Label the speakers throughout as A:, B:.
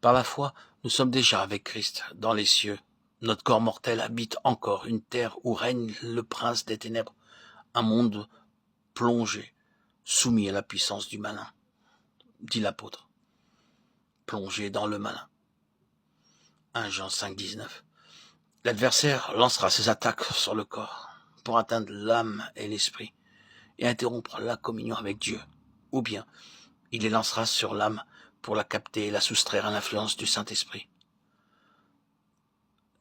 A: Par la foi, nous sommes déjà avec Christ dans les cieux. Notre corps mortel habite encore une terre où règne le prince des ténèbres, un monde plongé, soumis à la puissance du malin, dit l'apôtre, plongé dans le malin. 1 Jean 5, 19. L'adversaire lancera ses attaques sur le corps pour atteindre l'âme et l'esprit et interrompre la communion avec Dieu. Ou bien, il les lancera sur l'âme pour la capter et la soustraire à l'influence du Saint-Esprit.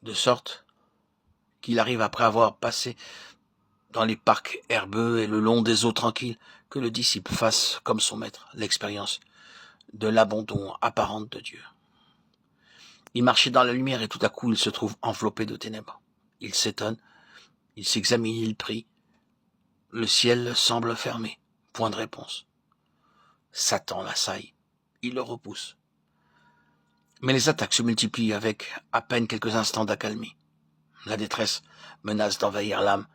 A: De sorte qu'il arrive après avoir passé dans les parcs herbeux et le long des eaux tranquilles que le disciple fasse, comme son maître, l'expérience de l'abandon apparente de Dieu. Il marchait dans la lumière et tout à coup il se trouve enveloppé de ténèbres. Il s'étonne, il s'examine, il prie. Le ciel semble fermé. Point de réponse. Satan l'assaille. Il le repousse. Mais les attaques se multiplient avec à peine quelques instants d'accalmie. La détresse menace d'envahir l'âme,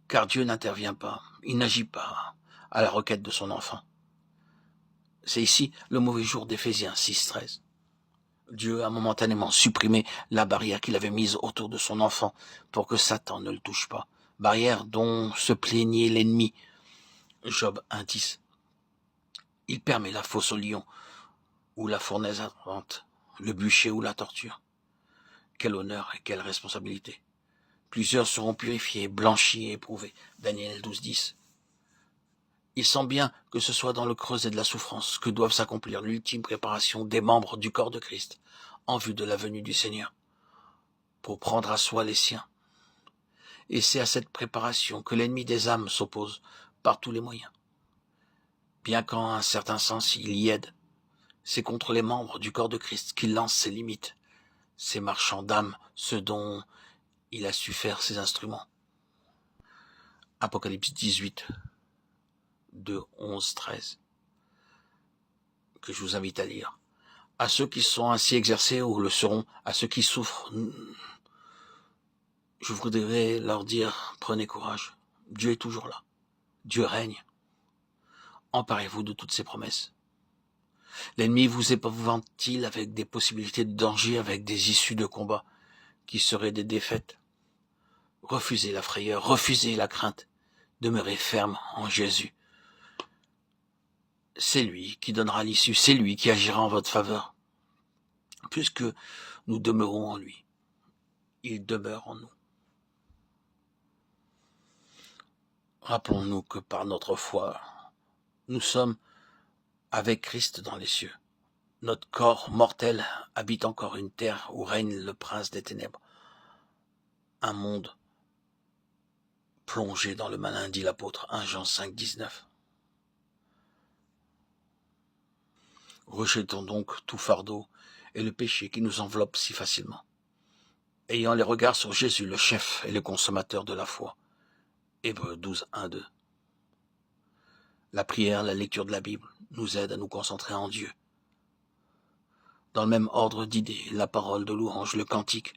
A: car Dieu n'intervient pas, il n'agit pas à la requête de son enfant. C'est ici le mauvais jour d'Éphésiens 6,13. Dieu a momentanément supprimé la barrière qu'il avait mise autour de son enfant pour que Satan ne le touche pas. Barrière dont se plaignait l'ennemi. Job 1,10. Il permet la fosse au lion ou la fournaise ardente, le bûcher ou la torture. Quel honneur et quelle responsabilité. Plusieurs seront purifiés, blanchis et éprouvés. Daniel 12,10. Il sent bien que ce soit dans le creuset de la souffrance que doivent s'accomplir l'ultime préparation des membres du corps de Christ en vue de la venue du Seigneur, pour prendre à soi les siens. Et c'est à cette préparation que l'ennemi des âmes s'oppose par tous les moyens. Bien qu'en un certain sens il y aide, c'est contre les membres du corps de Christ qu'il lance ses limites, ces marchands d'âmes, ceux dont il a su faire ses instruments. Apocalypse 18, de 11-13, que je vous invite à lire. À ceux qui sont ainsi exercés ou le seront, à ceux qui souffrent, je voudrais leur dire, prenez courage, Dieu est toujours là, Dieu règne. Emparez-vous de toutes ses promesses. L'ennemi vous épouvante-t-il avec des possibilités de danger, avec des issues de combat qui seraient des défaites? Refusez la frayeur, refusez la crainte, demeurez ferme en Jésus. C'est lui qui donnera l'issue, c'est lui qui agira en votre faveur. Puisque nous demeurons en lui, il demeure en nous. Rappelons-nous que par notre foi, nous sommes avec Christ dans les cieux. Notre corps mortel habite encore une terre où règne le prince des ténèbres. Un monde plongé dans le malin, dit l'apôtre 1 Jean 5, 19. Rejetons donc tout fardeau et le péché qui nous enveloppe si facilement. Ayant les regards sur Jésus, le chef et le consommateur de la foi. Hébreux 12, 1, 2. La prière, la lecture de la Bible nous aide à nous concentrer en Dieu. Dans le même ordre d'idées, la parole de louange, le cantique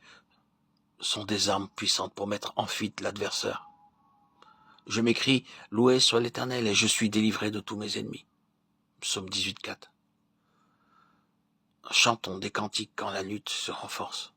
A: sont des armes puissantes pour mettre en fuite l'adversaire. Je m'écrie, loué soit l'Éternel et je suis délivré de tous mes ennemis. Psaume 18, 4. Chantons des cantiques quand la lutte se renforce.